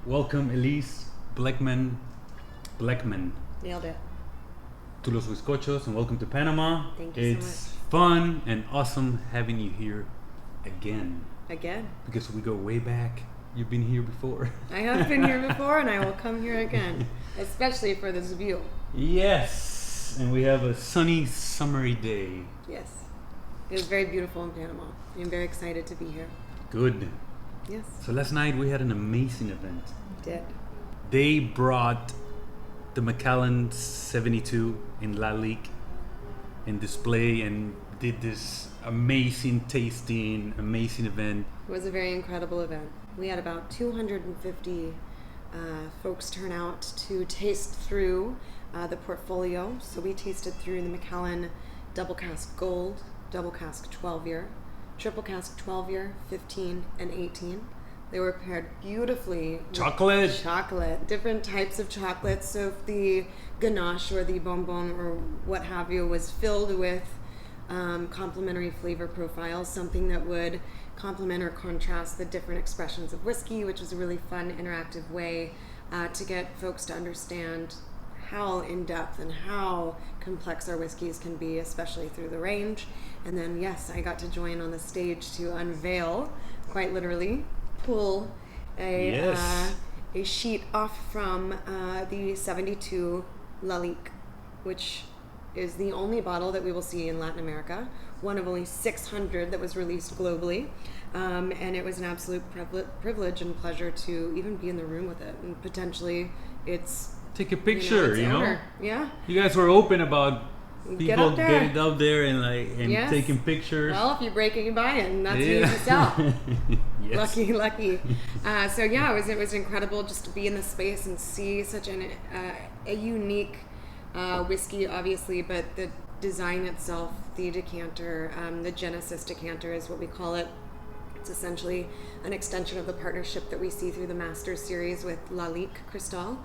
Welcome, Elyse, Blechman, Nailed it. to los Whiskochos, and welcome to Panama. Thank you so It's fun and awesome having you here again. Again. Because we go way back. You've been here before. I have been here before and I will come here again, especially for this view. Yes, and we have a sunny, summery day. Yes. It was very beautiful in Panama. I'm very excited to be here. Good. Yes. So last night we had an amazing event. Did. They brought the Macallan 72 in Lalique in display and did this amazing tasting, amazing event. It was a very incredible event. We had about 250 folks turn out to taste through the portfolio. So we tasted through the Macallan Double Cask Gold, Double Cask 12-year, Triple Cask 12-year, 15, and 18. They were paired beautifully with chocolate, different types of chocolates. So if the ganache or the bonbon or what have you was filled with complementary flavor profiles, something that would complement or contrast the different expressions of whiskey, which was a really fun, interactive way to get folks to understand how in-depth and how complex our whiskeys can be, especially through the range. And then, yes, I got to join on the stage to unveil, quite literally, pull a sheet off from the 72 Lalique, which is the only bottle that we will see in Latin America, one of only 600 that was released globally. And it was an absolute privilege and pleasure to even be in the room with it. And potentially it's... Take a picture, you know? Yeah. You guys were open about people getting up there and yes. taking pictures. Well, if you're breaking by it, that's easy to sell. Yes. Lucky. So yeah, it was incredible just to be in the space and see such a unique whiskey, obviously, but the design itself, the decanter, the Genesis decanter is what we call it. It's essentially an extension of the partnership that we see through the Masters series with Lalique Cristal,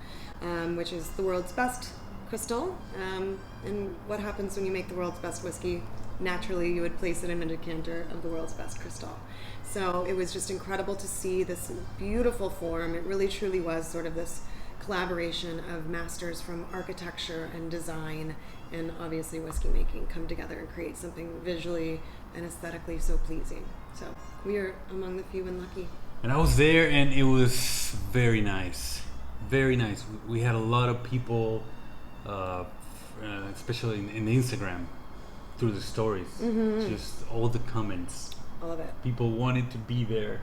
which is the world's best crystal. And what happens when you make the world's best whiskey? Naturally, you would place it in a decanter of the world's best crystal. So it was just incredible to see this beautiful form. It really truly was sort of this collaboration of masters from architecture and design and obviously whiskey making come together and create something visually and aesthetically so pleasing. So we are among the few and lucky. And I was there and it was very nice. Very nice. We had a lot of people, especially in Instagram, through the stories. Mm-hmm. Just all the comments. All of it. People wanted to be there.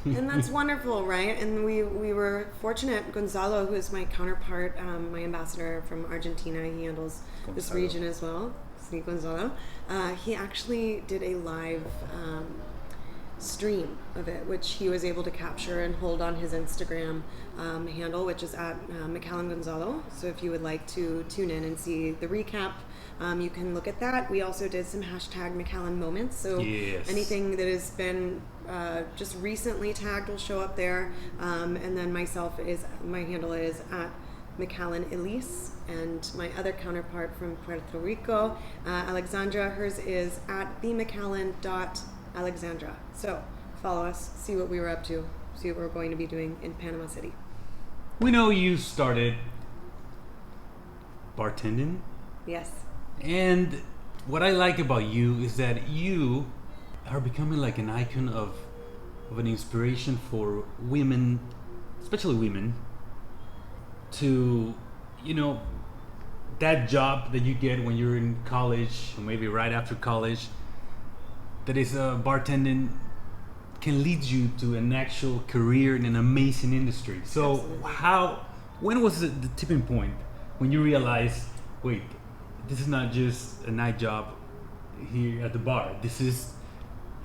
And that's wonderful, right? And we were fortunate. Gonzalo, who is my counterpart, my ambassador from Argentina, he handles this region as well. See Gonzalo. He actually did a live stream of it, which he was able to capture and hold on his Instagram handle, which is at Macallan Gonzalo. So if you would like to tune in and see the recap, you can look at that. We also did some hashtag Macallan moments. So anything that has been just recently tagged will show up there. And then my handle is at Macallan Elyse, and my other counterpart from Puerto Rico, Alexandra, hers is at themacallan.alexandra. So follow us, see what we were up to, see what we're going to be doing in Panama City. We know you started bartending. Yes. And what I like about you is that you are becoming like an icon of an inspiration for women, especially women, to, that job that you get when you're in college, or maybe right after college, that is bartending, can lead you to an actual career in an amazing industry. So absolutely. When was the tipping point when you realized, wait, this is not just a night job here at the bar. This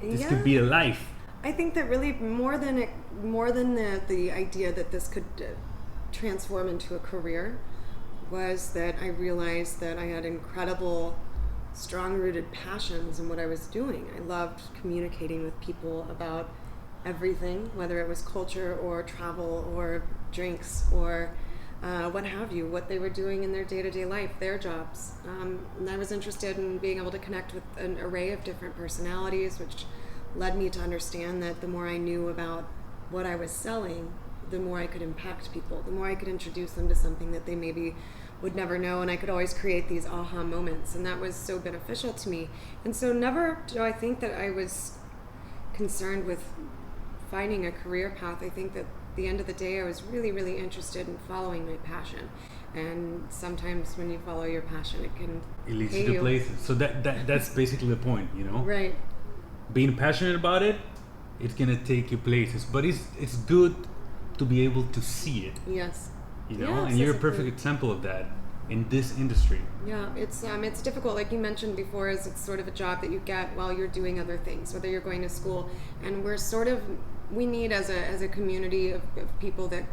could be a life. I think that really more than the idea that this could transform into a career was that I realized that I had incredible, strong-rooted passions in what I was doing. I loved communicating with people about everything, whether it was culture or travel or drinks or what have you, what they were doing in their day-to-day life, their jobs. And I was interested in being able to connect with an array of different personalities, which led me to understand that the more I knew about what I was selling, the more I could impact people, the more I could introduce them to something that they maybe would never know, and I could always create these aha moments, and that was so beneficial to me. And so never do I think that I was concerned with finding a career path. I think that at the end of the day, I was really, really interested in following my passion. And sometimes when you follow your passion, it leads you to places. So that's basically the point, you know? Right. Being passionate about it, it's gonna take you places. But it's good to be able to see it. Yes. You know, and you're a perfect example of that in this industry. Yeah, it's difficult, like you mentioned before, is it's sort of a job that you get while you're doing other things, whether you're going to school, and we need as a community of people that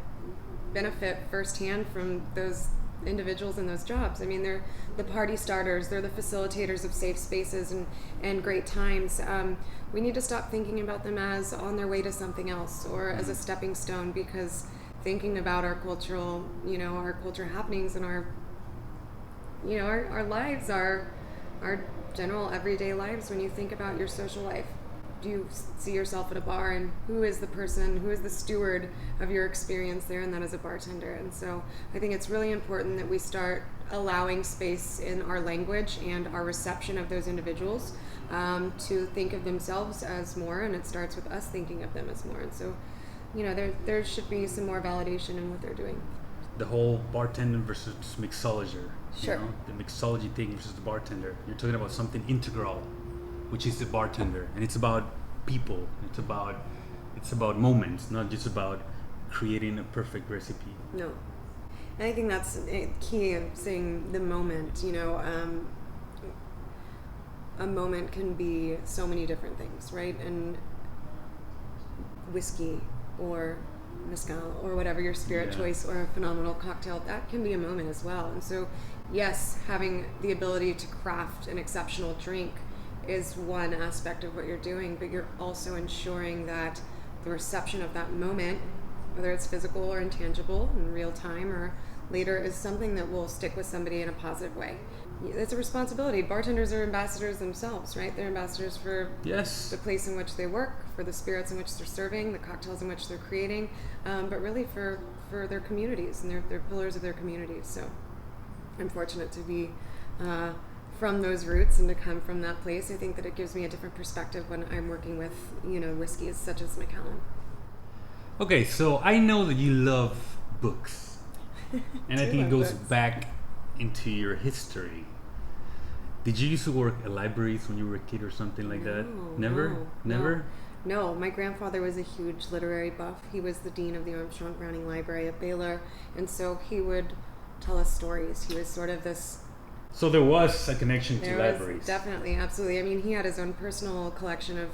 benefit firsthand from those individuals in those jobs. I mean, they're the party starters, they're the facilitators of safe spaces and great times. We need to stop thinking about them as on their way to something else or as a stepping stone, because thinking about our cultural, our culture happenings and our lives, our general everyday lives. When you think about your social life, do you see yourself at a bar, and who is the steward of your experience there, and that is a bartender. And so I think it's really important that we start allowing space in our language and our reception of those individuals to think of themselves as more, and it starts with us thinking of them as more. And so there should be some more validation in what they're doing. The whole bartender versus mixology. Sure. The mixology thing versus the bartender. You're talking about something integral, which is the bartender, and it's about people. It's about moments, not just about creating a perfect recipe. No, and I think that's key of saying the moment. A moment can be so many different things, right? And whiskey or mezcal or whatever your spirit choice, or a phenomenal cocktail, that can be a moment as well. And so yes, having the ability to craft an exceptional drink is one aspect of what you're doing, but you're also ensuring that the reception of that moment, whether it's physical or intangible in real time or later, is something that will stick with somebody in a positive way. It's a responsibility. Bartenders are ambassadors themselves, right? They're ambassadors for the place in which they work, for the spirits in which they're serving, the cocktails in which they're creating, but really for their communities, and they're pillars of their communities. So I'm fortunate to be from those roots and to come from that place. I think that it gives me a different perspective when I'm working with, whiskeys such as Macallan. Okay, so I know that you love books, and I think it goes back into your history. Did you used to work at libraries when you were a kid or something like that? Never? No, my grandfather was a huge literary buff. He was the dean of the Armstrong Browning Library at Baylor, and so he would tell us stories. He was sort of this... So there was a connection to libraries. Definitely, absolutely. I mean, he had his own personal collection of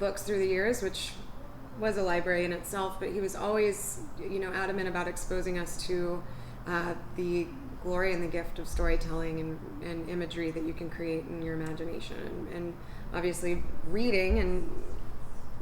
books through the years, which was a library in itself, but he was always, adamant about exposing us to the glory and the gift of storytelling and imagery that you can create in your imagination. And obviously reading and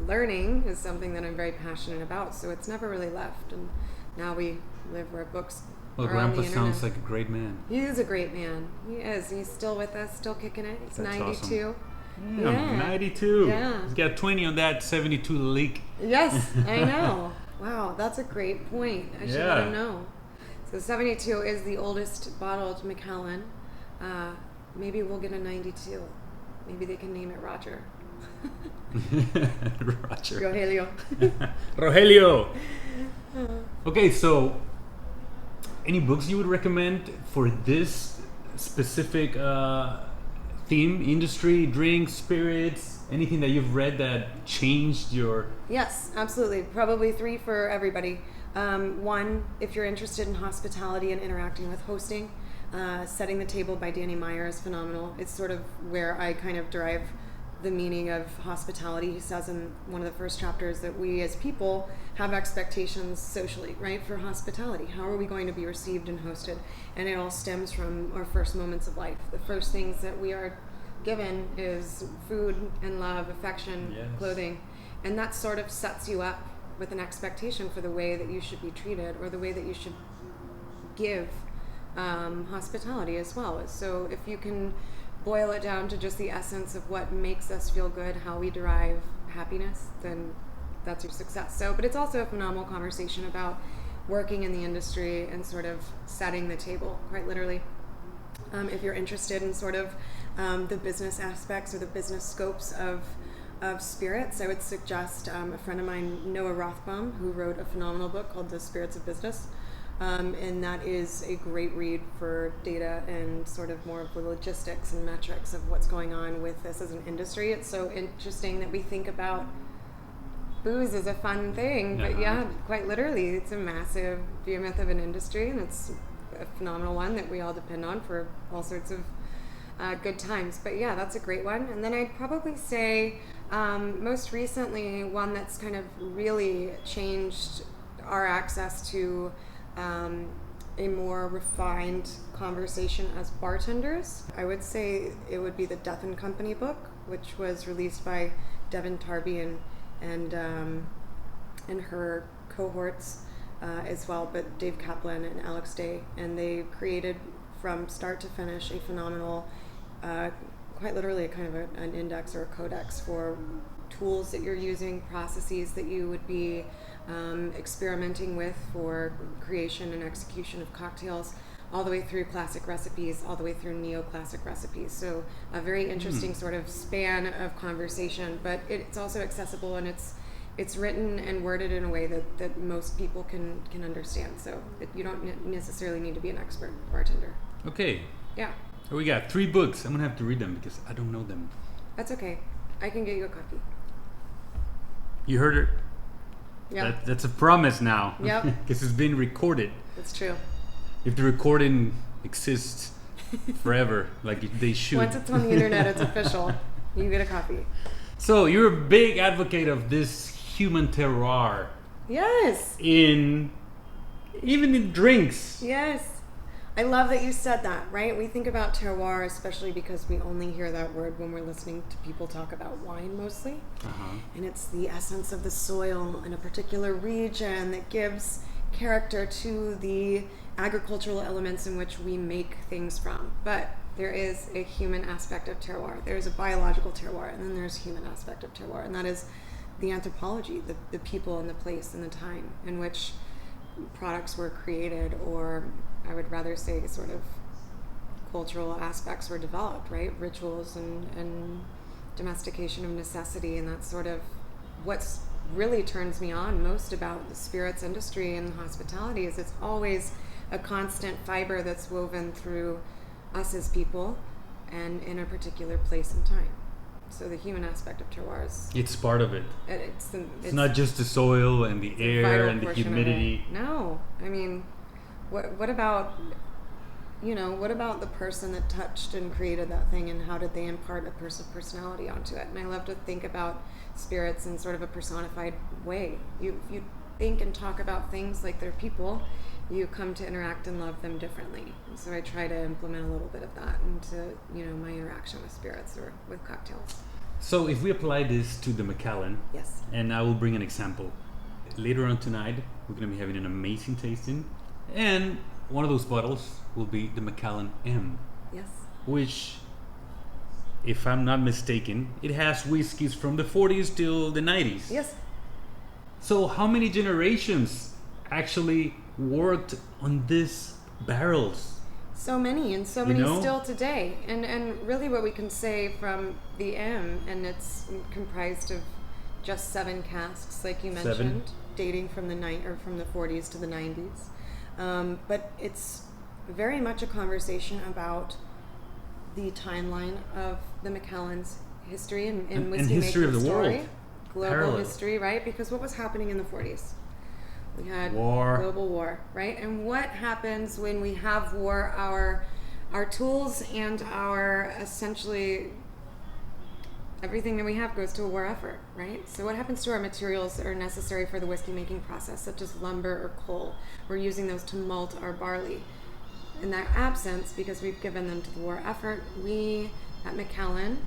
learning is something that I'm very passionate about, so it's never really left. And now we live where books Well, are on the Grandpa internet. sounds like a great man. He is a great man. He is. He's still with us, still kicking it. He's That's 92. Awesome. Yeah. 92. Yeah. He's got 20 on that 72 Lalique. Yes, I know. Wow, that's a great point. I should let him know. So 72 is the oldest bottled Macallan. Maybe we'll get a 92. Maybe they can name it Roger. Roger. Rogelio. Rogelio. Okay, so any books you would recommend for this specific theme, industry, drinks, spirits, anything that you've read that changed your... Yes, absolutely. Probably 3 for everybody. 1, if you're interested in hospitality and interacting with hosting, Setting the Table by Danny Meyer is phenomenal. It's sort of where I kind of derive the meaning of hospitality. He says in one of the first chapters that we as people have expectations socially, right, for hospitality. How are we going to be received and hosted? And it all stems from our first moments of life. The first things that we are given is food and love, affection, clothing. And that sort of sets you up with an expectation for the way that you should be treated or the way that you should give hospitality as well. So if you can boil it down to just the essence of what makes us feel good, how we derive happiness, then that's your success. So, but it's also a phenomenal conversation about working in the industry and sort of setting the table, quite literally. If you're interested in sort of the business aspects or the business scopes of spirits, I would suggest a friend of mine, Noah Rothbaum, who wrote a phenomenal book called The Spirits of Business. And that is a great read for data and sort of more of the logistics and metrics of what's going on with this as an industry. It's so interesting that we think about booze is a fun thing, but yeah, quite literally, it's a massive behemoth of an industry, and it's a phenomenal one that we all depend on for all sorts of good times. But yeah, that's a great one. And then I'd probably say most recently, one that's kind of really changed our access to a more refined conversation as bartenders. I would say it would be the Death and Company book, which was released by Devin Tarby and her cohorts as well, but Dave Kaplan and Alex Day, and they created from start to finish a phenomenal, quite literally a kind of an index or a codex for tools that you're using, processes that you would be experimenting with for creation and execution of cocktails, all the way through classic recipes, all the way through neoclassic recipes. So a very interesting sort of span of conversation, but it's also accessible, and it's written and worded in a way that most people can understand. So you don't necessarily need to be an expert bartender. Okay. Yeah. So we got 3 books. I'm going to have to read them because I don't know them. That's okay. I can get you a copy. You heard it? Yeah. That's a promise now. Yep. Because it's been recorded. That's true. If the recording exists forever, like they should. Once it's on the internet, it's official. You get a copy. So you're a big advocate of this human terroir. Yes. Even in drinks. Yes. I love that you said that, right? We think about terroir, especially because we only hear that word when we're listening to people talk about wine mostly. And it's the essence of the soil in a particular region that gives character to the agricultural elements in which we make things from. But there is a human aspect of terroir. There's a biological terroir, and then there's a human aspect of terroir, and that is the anthropology, the people and the place and the time in which products were created, or I would rather say sort of cultural aspects were developed, right? Rituals and domestication of necessity, and that's sort of what's really turns me on most about the spirits industry and hospitality is it's always a constant fiber that's woven through us as people and in a particular place and time. So the human aspect of terroir is... It's part of it. It's not just the soil and the air and the humidity. No. I mean, what about, what about the person that touched and created that thing, and how did they impart a personality onto it? And I love to think about spirits in sort of a personified way. You think and talk about things like they're people, you come to interact and love them differently. And so I try to implement a little bit of that into, my interaction with spirits or with cocktails. So if we apply this to the Macallan, yes, and I will bring an example. Later on tonight, we're going to be having an amazing tasting, and one of those bottles will be the Macallan M. Yes. Which, if I'm not mistaken, it has whiskeys from the 40s till the 90s. Yes. So how many generations actually worked on these barrels? So many, and so many still today. And really what we can say from the M, and it's comprised of just 7 casks, like you mentioned, dating from the 40s to the 90s. But it's very much a conversation about the timeline of the Macallan's history and whiskey history making of the story. world. Global Parallel. history, right? Because what was happening in the 40s? We had global war, right? And what happens when we have war? Our tools and our essentially everything that we have goes to a war effort, right? So what happens to our materials that are necessary for the whiskey making process, such as lumber or coal? We're using those to malt our barley. In that absence, because we've given them to the war effort, we at Macallan,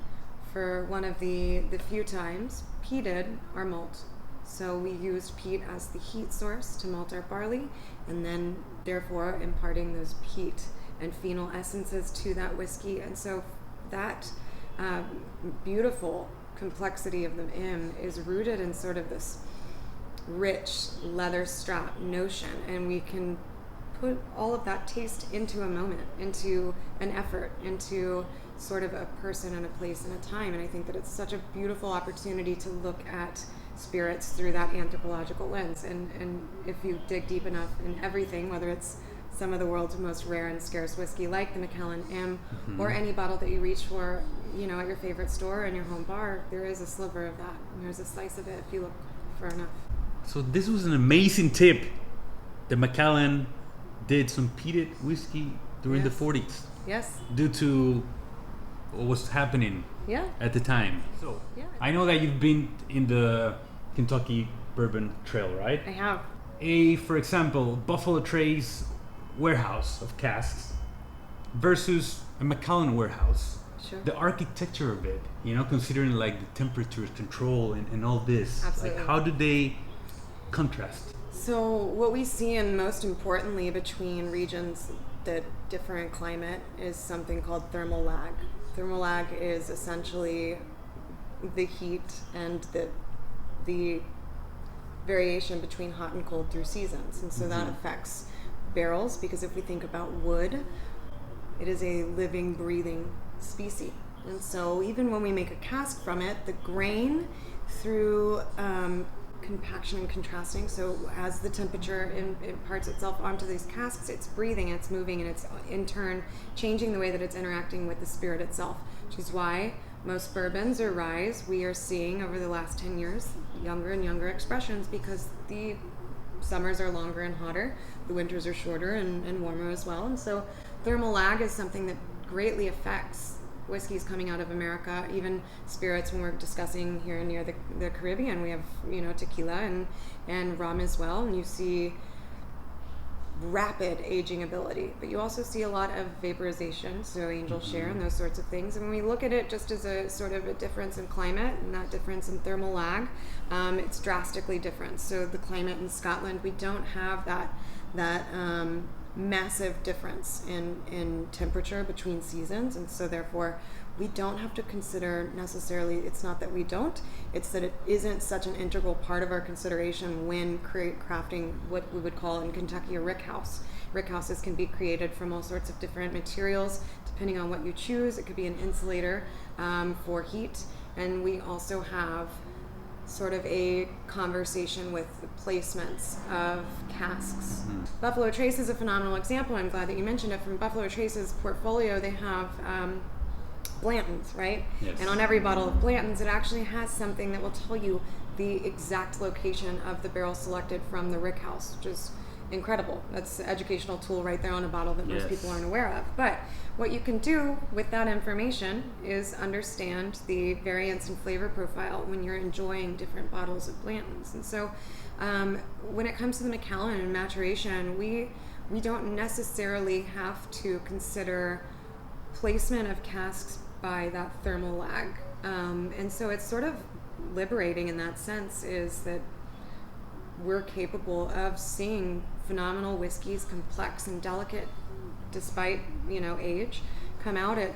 for one of the few times, peated our malt. So we used peat as the heat source to malt our barley, and then therefore imparting those peat and phenol essences to that whiskey. And so that beautiful complexity of the M is rooted in sort of this rich leather strap notion, and we can put all of that taste into a moment, into an effort, into sort of a person and a place and a time. And I think that it's such a beautiful opportunity to look at spirits through that anthropological lens. And if you dig deep enough in everything, whether it's some of the world's most rare and scarce whiskey like the Macallan M, or any bottle that you reach for, you know, at your favorite store or in your home bar, there is a sliver of that. And there's a slice of it if you look far enough. So this was an amazing tip. The Macallan did some peated whiskey during the 40s. Yes. Due to what was happening at the time. So I know that you've been in the Kentucky Bourbon Trail, right? I have. For example, Buffalo Trace warehouse of casks versus a Macallan warehouse. Sure. The architecture of it, you know, considering like the temperature control and all this. Absolutely. Like, how do they contrast? So what we see, and most importantly between regions that differ in climate, is something called thermal lag. Thermal lag is essentially the heat and the variation between hot and cold through seasons. And so that affects barrels, because if we think about wood, it is a living, breathing species. And so even when we make a cask from it, the grain through compaction and contrasting, so as the temperature imparts itself onto these casks, it's breathing, it's moving, and it's in turn changing the way that it's interacting with the spirit itself, which is why most bourbons or rye we are seeing over the last 10 years younger and younger expressions, because the summers are longer and hotter, the winters are shorter and warmer as well. And so thermal lag is something that greatly affects whiskeys coming out of America, even spirits. When we're discussing here near the Caribbean, we have, you know, tequila and rum as well, and you see rapid aging ability, but you also see a lot of vaporization, so angel share and those sorts of things. And when we look at it just as a sort of a difference in climate and that difference in thermal lag, it's drastically different. So the climate in Scotland, we don't have that massive difference in temperature between seasons, and so therefore we don't have to consider necessarily, it's not that we don't, it's that it isn't such an integral part of our consideration when crafting what we would call in Kentucky a rick house. Rick houses can be created from all sorts of different materials depending on what you choose. It could be an insulator for heat, and we also have sort of a conversation with the placements of casks. Buffalo Trace is a phenomenal example. I'm glad that you mentioned it. From Buffalo Trace's portfolio, they have Blanton's, right? Yes. And on every bottle of Blanton's, it actually has something that will tell you the exact location of the barrel selected from the rick house, which is incredible. That's an educational tool right there on a bottle that most people aren't aware of. But what you can do with that information is understand the variance in flavor profile when you're enjoying different bottles of Blanton's. And so when it comes to the Macallan and maturation, we don't necessarily have to consider placement of casks by that thermal lag. And so it's sort of liberating in that sense, is that we're capable of seeing phenomenal whiskeys, complex and delicate despite, you know, age, come out at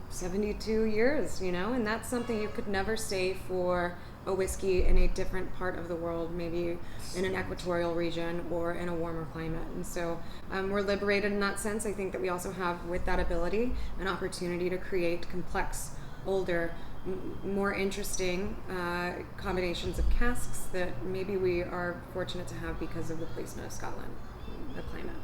72 years, you know, and that's something you could never say for a whiskey in a different part of the world, maybe in an equatorial region or in a warmer climate. And so we're liberated in that sense. I think that we also have, with that ability, an opportunity to create complex, older, more interesting combinations of casks that maybe we are fortunate to have because of the placement of Scotland, the climate.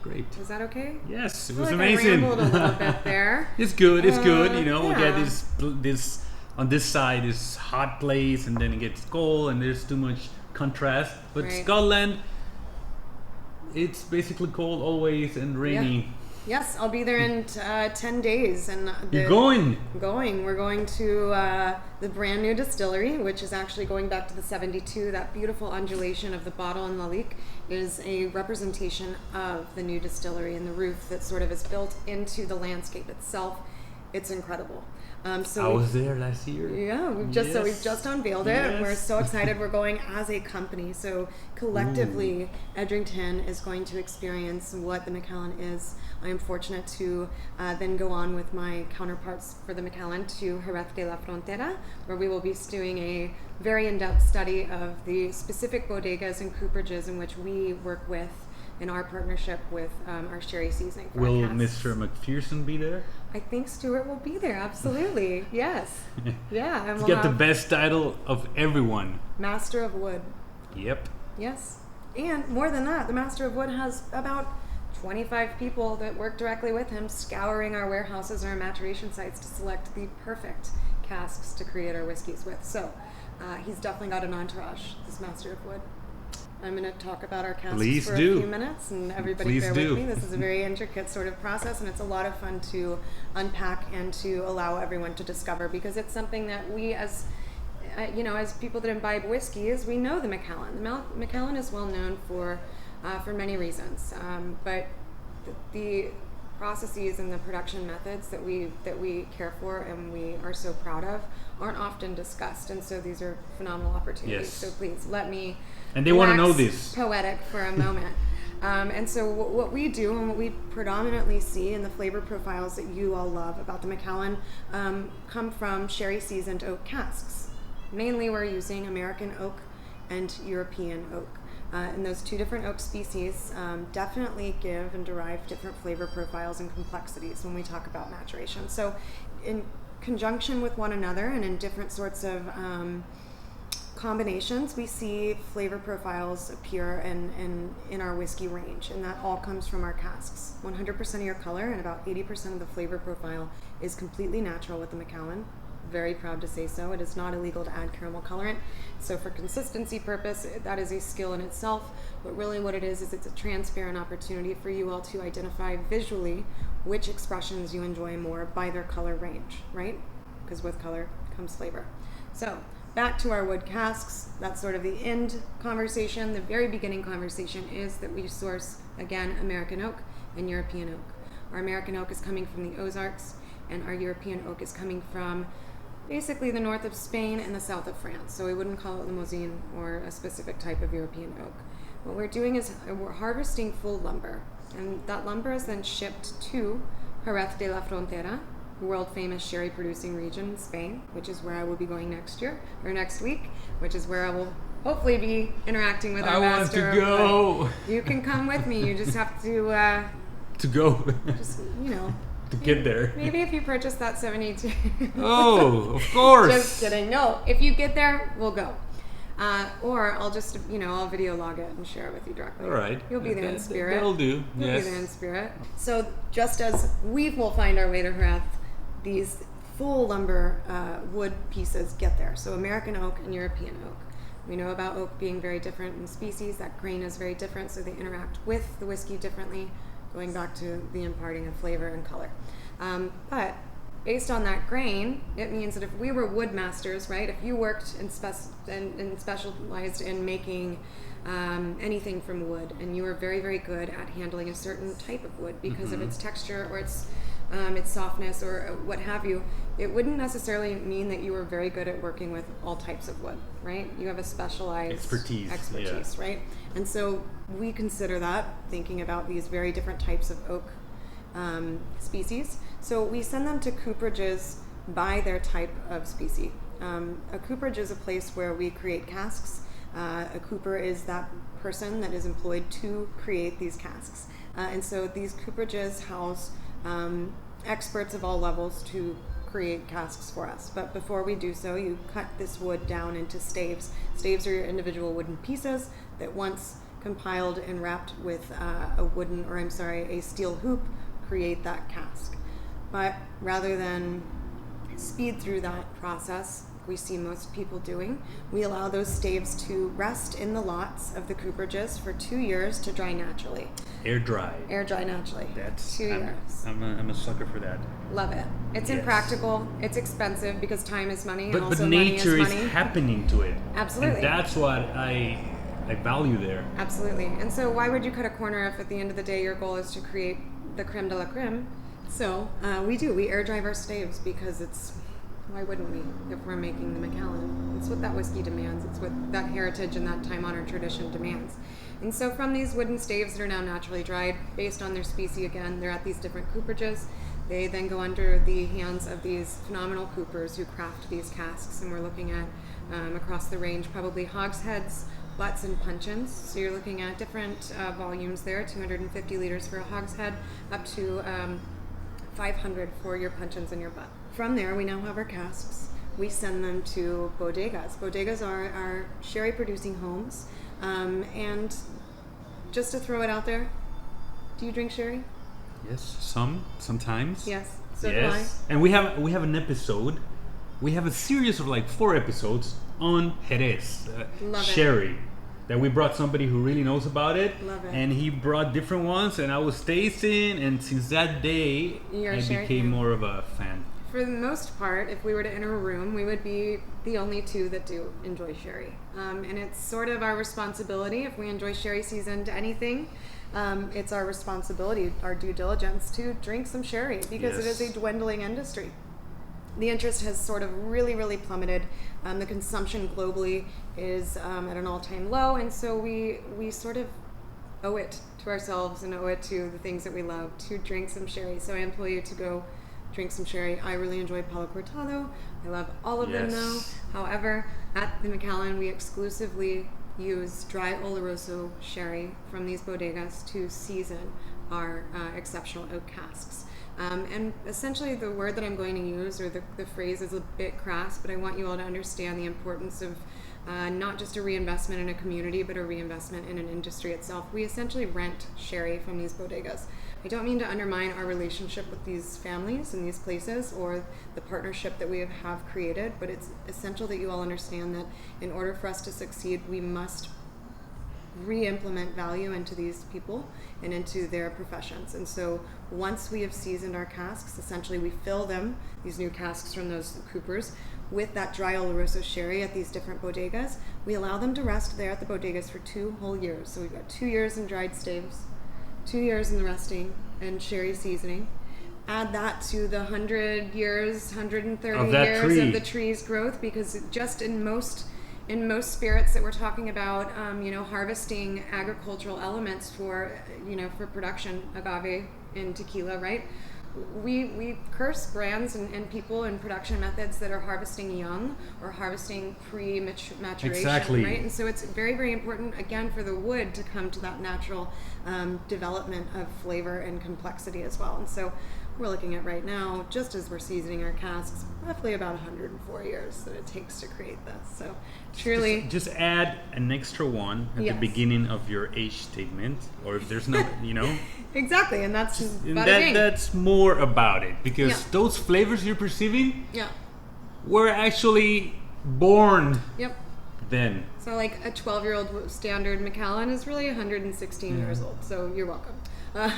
Great. Is that okay? Yes, it I was feel like amazing. I rambled a little bit there. It's good. It's good. You know, we yeah. get this on this side is hot place, and then it gets cold, and there's too much contrast. But Right. Scotland, it's basically cold always and rainy. Yes, I'll be there in 10 days. And You're going? We're going to the brand new distillery, which is actually going back to the 72. That beautiful undulation of the bottle in Lalique is a representation of the new distillery, and the roof that sort of is built into the landscape itself It's incredible. I was there last year. Yeah, we've just unveiled it, and we're so excited. We're going as a company, so collectively, Edrington is going to experience what the Macallan is. I am fortunate to then go on with my counterparts for the Macallan to Jerez de la Frontera, where we will be doing a very in-depth study of the specific bodegas and cooperages in which we work with in our partnership with our sherry seasoning. Will Mr. McPherson be there? I think Stuart will be there, absolutely. Yes. Yeah. And we'll get the best title of everyone. Master of Wood. Yep. Yes. And more than that, the Master of Wood has about 25 people that work directly with him, scouring our warehouses and our maturation sites to select the perfect casks to create our whiskeys with. So he's definitely got an entourage, this Master of Wood. I'm going to talk about our casks for a few minutes, and everybody bear with me. This is a very intricate sort of process, and it's a lot of fun to unpack and to allow everyone to discover, because it's something that we, as people that imbibe whiskeys, we know the Macallan. The Macallan is well known for many reasons, but the processes and the production methods that we care for and we are so proud of aren't often discussed, and so these are phenomenal opportunities. Yes. So please let me. And they want to know this. Poetic for a moment. And so what we do and what we predominantly see in the flavor profiles that you all love about the Macallan come from sherry seasoned oak casks. Mainly we're using American oak and European oak. And those two different oak species definitely give and derive different flavor profiles and complexities when we talk about maturation. So in conjunction with one another and in different sorts of combinations, we see flavor profiles appear in our whiskey range, and that all comes from our casks. 100% of your color and about 80% of the flavor profile is completely natural with the Macallan. Very proud to say so. It is not illegal to add caramel colorant. So for consistency purpose, that is a skill in itself. But really what it is it's a transparent opportunity for you all to identify visually which expressions you enjoy more by their color range, right? Because with color comes flavor. So back to our wood casks. That's sort of the end conversation. The very beginning conversation is that we source, again, American oak and European oak. Our American oak is coming from the Ozarks, and our European oak is coming from basically the north of Spain and the south of France. So we wouldn't call it limousine or a specific type of European oak. What we're doing is we're harvesting full lumber, and that lumber is then shipped to Jerez de la Frontera, world famous sherry producing region in Spain, which is where I will be going next week, which is where I will hopefully be interacting with our master. I want to go. You can come with me. You just have to go. Just to get there. Maybe if you purchase that 72. Oh, of course. Just kidding. No, if you get there, we'll go. Or I'll just, I'll video log it and share it with you directly. All right. You'll be there in spirit. That'll do. You'll be there in spirit. So just as we will find our way to Jerez, these full lumber wood pieces get there. So American oak and European oak. We know about oak being very different in species. That grain is very different, so they interact with the whiskey differently, going back to the imparting of flavor and color. But based on that grain, it means that if we were wood masters, right, if you worked and specialized in making anything from wood, and you were very, very good at handling a certain type of wood because of its texture or its softness or what have you, it wouldn't necessarily mean that you were very good at working with all types of wood, right? You have a specialized expertise, right? And so we consider that, thinking about these very different types of oak species. So we send them to cooperages by their type of species. A cooperage is a place where we create casks. A cooper is that person that is employed to create these casks. And so these cooperages house experts of all levels to create casks for us. But before we do so, you cut this wood down into staves. Staves are your individual wooden pieces that once compiled and wrapped with a steel hoop, create that cask. But rather than speed through that process, we see most people doing, we allow those staves to rest in the lots of the cooperages for 2 years to dry naturally. Air dry naturally. That's 2 years. I'm a sucker for that. Love it. It's impractical. It's expensive because time is money, and also but money is money. nature is happening to it. Absolutely. And that's what I value there. Absolutely. And so why would you cut a corner if at the end of the day your goal is to create the creme de la creme? So we air drive our staves because why wouldn't we if we're making the Macallan? It's what that whiskey demands. It's what that heritage and that time-honored tradition demands. And so from these wooden staves that are now naturally dried, based on their species again, they're at these different cooperages. They then go under the hands of these phenomenal coopers who craft these casks, and we're looking at across the range probably hogsheads, butts, and puncheons. So you're looking at different volumes there, 250 liters for a hogshead, up to 500 for your puncheons and your butt. From there, we now have our casks. We send them to bodegas. Bodegas are our sherry producing homes. And just to throw it out there, do you drink sherry? Yes, sometimes. Yes, so yes. do I. And we have an episode. We have a series of like 4 episodes on Jerez, sherry. That we brought somebody who really knows about it. Love it. And he brought different ones, and I was tasting, and since that day, I became more of a fan. For the most part, if we were to enter a room, we would be the only 2 that do enjoy sherry. And it's sort of our responsibility, if we enjoy sherry seasoned anything, it's our responsibility, our due diligence, to drink some sherry, because it is a dwindling industry. The interest has sort of really plummeted. The consumption globally is at an all-time low, and so we sort of owe it to ourselves and owe it to the things that we love to drink some sherry. So I implore you to go drink some sherry. I really enjoy Palo Cortado. I love all of them though. However, at the Macallan, we exclusively use dry Oloroso sherry from these bodegas to season our exceptional oak casks. And essentially the word that I'm going to use, or the phrase, is a bit crass, but I want you all to understand the importance of not just a reinvestment in a community, but a reinvestment in an industry itself. We essentially rent sherry from these bodegas. I don't mean to undermine our relationship with these families and these places or the partnership that we have created, but it's essential that you all understand that in order for us to succeed, we must re-implement value into these people and into their professions. And so once we have seasoned our casks, essentially we fill them, these new casks from those coopers, with that dry Oloroso sherry at these different bodegas. We allow them to rest there at the bodegas for 2 whole years. So we've got 2 years in dried staves, 2 years in the resting and sherry seasoning. Add that to the 100 years, 130 years of the tree's growth, because just in most spirits that we're talking about, harvesting agricultural elements for production, agave and tequila, right? We curse brands and people and production methods that are harvesting young or harvesting pre-maturation, exactly. Right? And so it's very, very important, again, for the wood to come to that natural development of flavor and complexity as well. And so we're looking at right now, just as we're seasoning our casks, roughly about 104 years that it takes to create this. So truly... Just add an extra one at the beginning of your age statement, or if there's no, Exactly, and that's that's more about it, because those flavors you're perceiving were actually born then. So like a 12-year-old standard Macallan is really 116 years old, so you're welcome.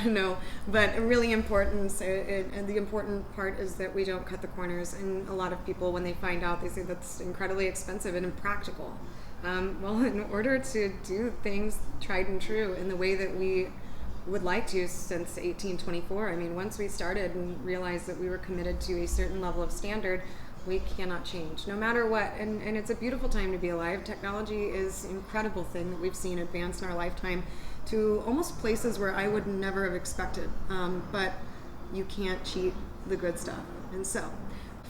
No, but really important, and the important part is that we don't cut the corners, and a lot of people, when they find out, they say that's incredibly expensive and impractical. Well, in order to do things tried and true in the way that we would like to since 1824, I mean, once we started and realized that we were committed to a certain level of standard, we cannot change, no matter what. And it's a beautiful time to be alive. Technology is an incredible thing that we've seen advance in our lifetime to almost places where I would never have expected. But you can't cheat the good stuff. And so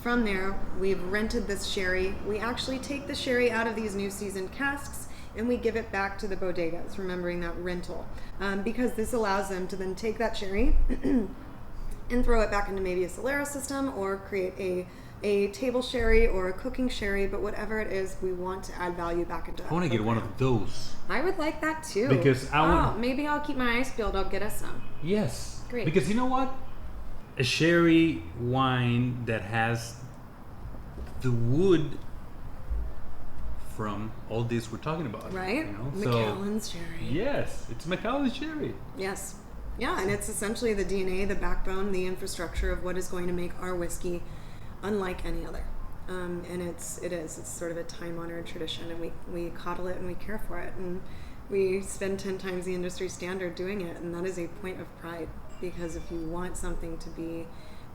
from there, we've rented this sherry. We actually take the sherry out of these new seasoned casks and we give it back to the bodegas, remembering that rental, because this allows them to then take that sherry and throw it back into maybe a Solera system or create a table sherry or a cooking sherry, but whatever it is, we want to add value back into that. I want to get one of those. I would like that too. Because maybe I'll keep my eyes peeled. I'll get us some. Yes. Great. Because you know what? A sherry wine that has the wood from all this we're talking about. Right? Macallan's sherry. Yes, it's Macallan's sherry. Yes. Yeah, and it's essentially the DNA, the backbone, the infrastructure of what is going to make our whiskey unlike any other. And it's sort of a time-honored tradition, and we coddle it and we care for it, and we spend 10 times the industry standard doing it, and that is a point of pride. because if you want something to be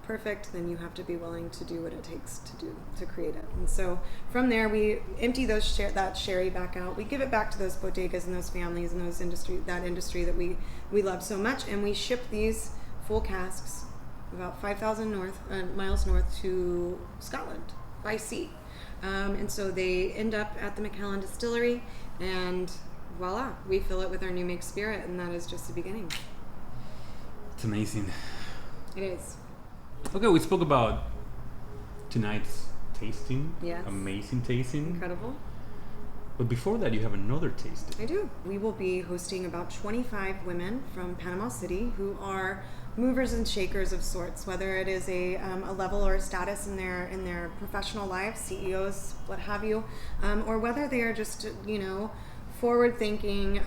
perfect, then you have to be willing to do what it takes to create it. And so from there, we empty that sherry back out. We give it back to those bodegas and those families and that industry that we love so much, and we ship these full casks about 5,000 miles north to Scotland by sea. And so they end up at the Macallan distillery, and voila, we fill it with our new make spirit, and that is just the beginning. It's amazing. It is. Okay, we spoke about tonight's tasting. Yes. Amazing tasting. Incredible. But before that, you have another tasting. I do. We will be hosting about 25 women from Panama City who are movers and shakers of sorts, whether it is a level or a status in their professional lives, CEOs, what have you, or whether they are just, forward-thinking,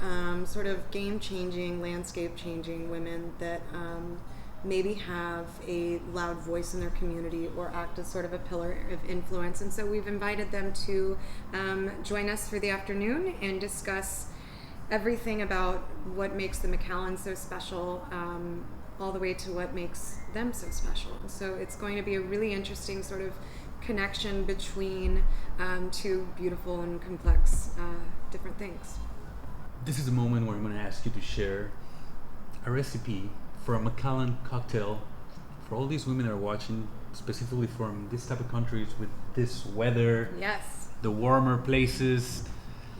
sort of game-changing, landscape-changing women that maybe have a loud voice in their community or act as sort of a pillar of influence. And so we've invited them to join us for the afternoon and discuss everything about what makes the Macallan so special, all the way to what makes them so special. So it's going to be a really interesting sort of connection between two beautiful and complex different things. This is a moment where I'm going to ask you to share a recipe for a Macallan cocktail for all these women that are watching, specifically from this type of countries with this weather. Yes. The warmer places.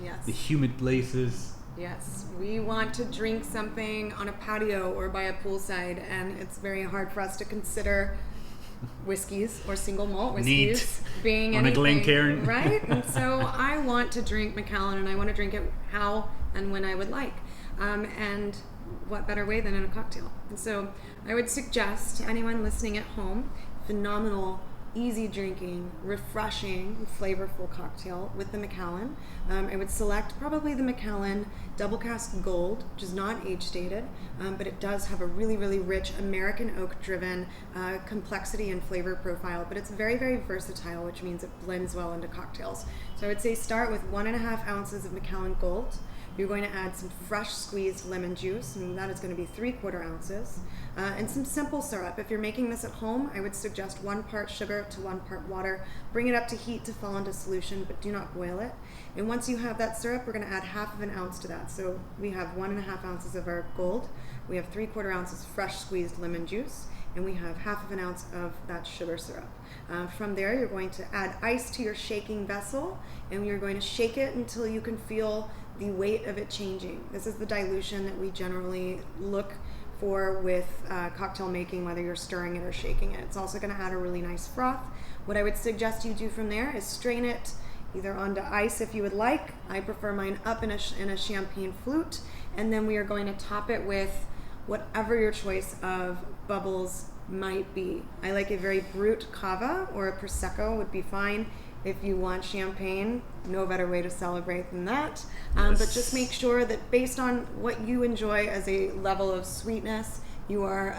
Yes. The humid places. Yes. We want to drink something on a patio or by a poolside, and it's very hard for us to consider whiskeys or single malt whiskeys being on anything, a Glencairn. right? And so I want to drink Macallan, and I want to drink it how and when I would like. And what better way than in a cocktail? And so I would suggest to anyone listening at home, phenomenal, easy drinking, refreshing, flavorful cocktail with the Macallan. I would select probably the Macallan Double Cask Gold, which is not age dated, but it does have a really, really rich American oak driven complexity and flavor profile, but it's very, very versatile, which means it blends well into cocktails. So I would say start with 1.5 ounces of Macallan Gold. You're going to add some fresh squeezed lemon juice, and that is going to be 3/4 ounces, and some simple syrup. If you're making this at home, I would suggest 1 part sugar to 1 part water. Bring it up to heat to fall into solution, but do not boil it. And once you have that syrup, we're going to add 1/2 ounce to that. So we have 1.5 ounces of our gold, we have 3/4 ounces fresh squeezed lemon juice, and we have 1/2 ounce of that sugar syrup. From there, you're going to add ice to your shaking vessel, and you're going to shake it until you can feel the weight of it changing. This is the dilution that we generally look for with cocktail making, whether you're stirring it or shaking it. It's also going to add a really nice froth. What I would suggest you do from there is strain it either onto ice if you would like. I prefer mine up in a champagne flute, and then we are going to top it with whatever your choice of bubbles might be. I like a very brut cava or a prosecco would be fine. If you want champagne, no better way to celebrate than that. Yes. But just make sure that based on what you enjoy as a level of sweetness, you are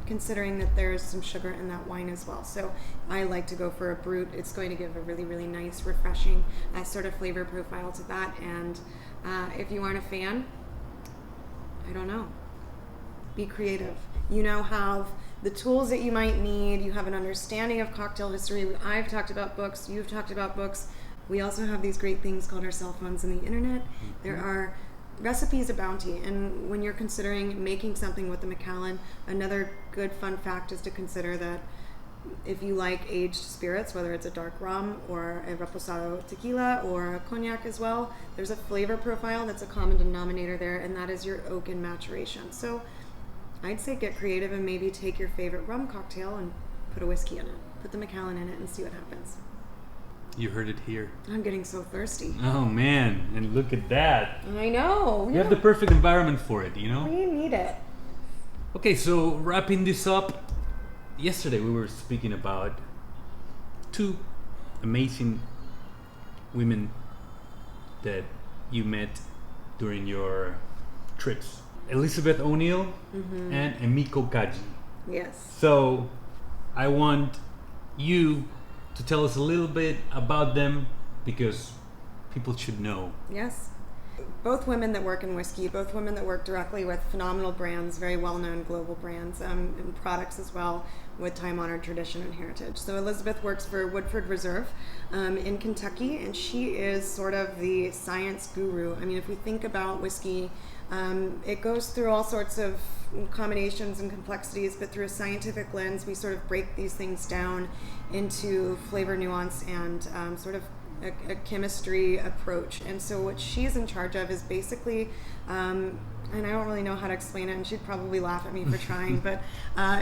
considering that there's some sugar in that wine as well. So I like to go for a brut. It's going to give a really, really nice, refreshing sort of flavor profile to that. And if you aren't a fan, I don't know. Be creative. You now have the tools that you might need. You have an understanding of cocktail history. I've talked about books. You've talked about books. We also have these great things called our cell phones and the internet. Mm-hmm. There are recipes abounty. And when you're considering making something with the Macallan, another good fun fact is to consider that if you like aged spirits, whether it's a dark rum or a reposado tequila or a cognac as well, there's a flavor profile that's a common denominator there, and that is your oaken maturation. So I'd say get creative and maybe take your favorite rum cocktail and put a whiskey in it. Put the Macallan in it and see what happens. You heard it here. I'm getting so thirsty. Oh man, and look at that. I know. You have the perfect environment for it, you know? We need it. Okay, so wrapping this up, yesterday we were speaking about 2 amazing women that you met during your trips. Elizabeth O'Neill and Emiko Kaji. Yes. So I want you to tell us a little bit about them because people should know. Yes. both women that work in whiskey, both women that work directly with phenomenal brands, very well-known global brands, and products as well with time-honored tradition and heritage. So Elizabeth works for Woodford Reserve in Kentucky, and she is sort of the science guru. I mean, if we think about whiskey, it goes through all sorts of combinations and complexities, but through a scientific lens, we sort of break these things down into flavor nuance and sort of a chemistry approach. And so what she's in charge of is basically, and I don't really know how to explain it, and she'd probably laugh at me for trying, but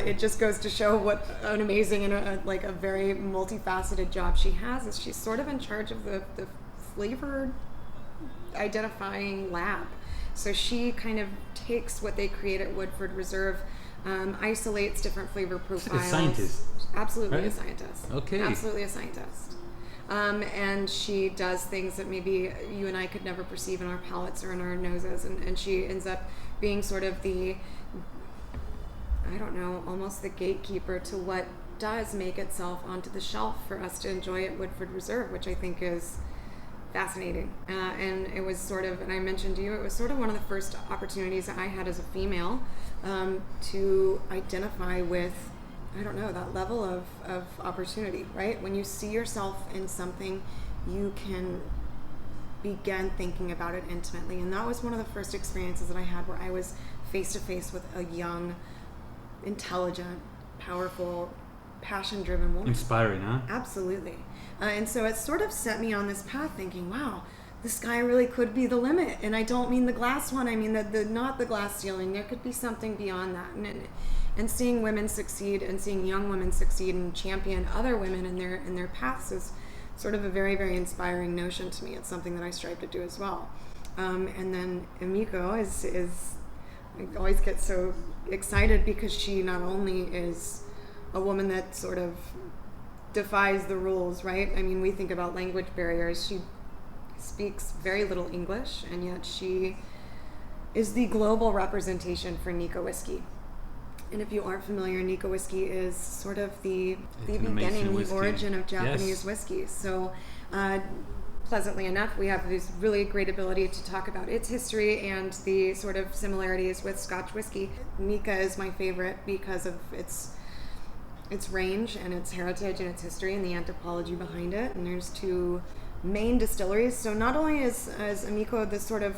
it just goes to show what an amazing and a very multifaceted job she has. Is she's sort of in charge of the flavor identifying lab. So she kind of takes what they create at Woodford Reserve, isolates different flavor profiles. Like a scientist. Absolutely, right? A scientist. Okay. Absolutely a scientist. And she does things that maybe you and I could never perceive in our palates or in our noses. And she ends up being sort of the, I don't know, almost the gatekeeper to what does make itself onto the shelf for us to enjoy at Woodford Reserve, which I think is fascinating. And it was sort of, and I mentioned to you, it was sort of one of the first opportunities that I had as a female to identify with, I don't know, that level of opportunity, right? When you see yourself in something, you can begin thinking about it intimately. And that was one of the first experiences that I had where I was face to face with a young, intelligent, powerful, passion-driven woman. Inspiring, huh? Absolutely. And so it sort of set me on this path thinking, wow, the sky really could be the limit. And I don't mean the glass one, I mean the not the glass ceiling. There could be something beyond that. And seeing women succeed and seeing young women succeed and champion other women in their paths is sort of a very, very inspiring notion to me. It's something that I strive to do as well. And then Emiko is I always get so excited because she not only is a woman that sort of defies the rules, right? I mean, we think about language barriers. She speaks very little English, and yet she is the global representation for Nikka whiskey. And if you aren't familiar, Nikka whiskey is sort of the beginning, the origin of Japanese whiskey. So pleasantly enough, we have this really great ability to talk about its history and the sort of similarities with Scotch whiskey. Nikka is my favorite because of its range and its heritage and its history and the anthropology behind it. And there's two main distilleries. So not only is Emiko this sort of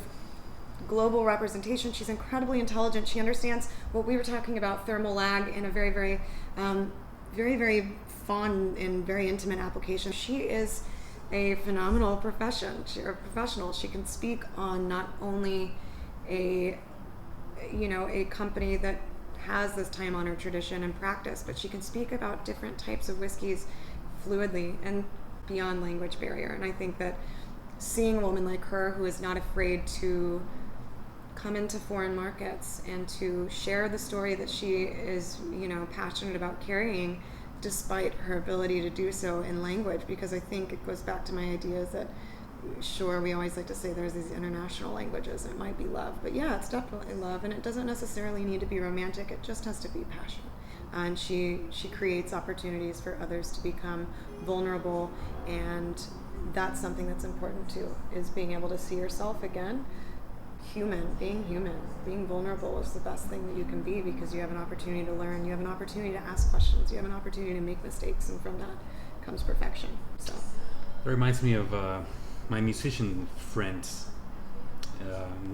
global representation, she's incredibly intelligent. She understands what we were talking about, thermal lag, in a very, very, very, very fun and very intimate application. She is a phenomenal professional. She can speak on not only a company that has this time-honored tradition and practice, but she can speak about different types of whiskeys fluidly and beyond language barrier. And I think that seeing a woman like her who is not afraid to come into foreign markets and to share the story that she is, passionate about carrying, despite her ability to do so in language, because I think it goes back to my ideas that sure, we always like to say there's these international languages. It might be love, but yeah, it's definitely love, and it doesn't necessarily need to be romantic. It just has to be passion. And she creates opportunities for others to become vulnerable, and that's something that's important too, is being able to see yourself again. Being vulnerable is the best thing that you can be, because you have an opportunity to learn, you have an opportunity to ask questions, you have an opportunity to make mistakes, and from that comes perfection. So it reminds me of my musician friends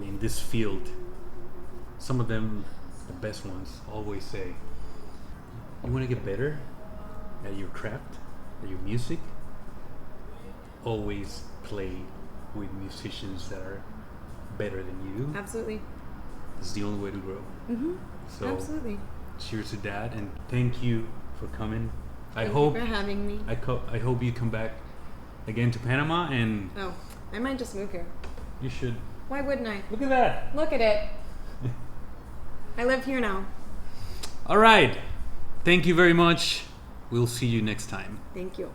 in this field. Some of them, the best ones, always say, you want to get better at your craft, at your music, always play with musicians that are better than you. Absolutely. It's the only way to grow. Mm-hmm. So absolutely. Cheers to that, and thank you for coming. Thank you for having me. I hope you come back again to Panama, and I might just move here. You should. Why wouldn't I? Look at that. Look at it. I live here now. All right. Thank you very much. We'll see you next time. Thank you.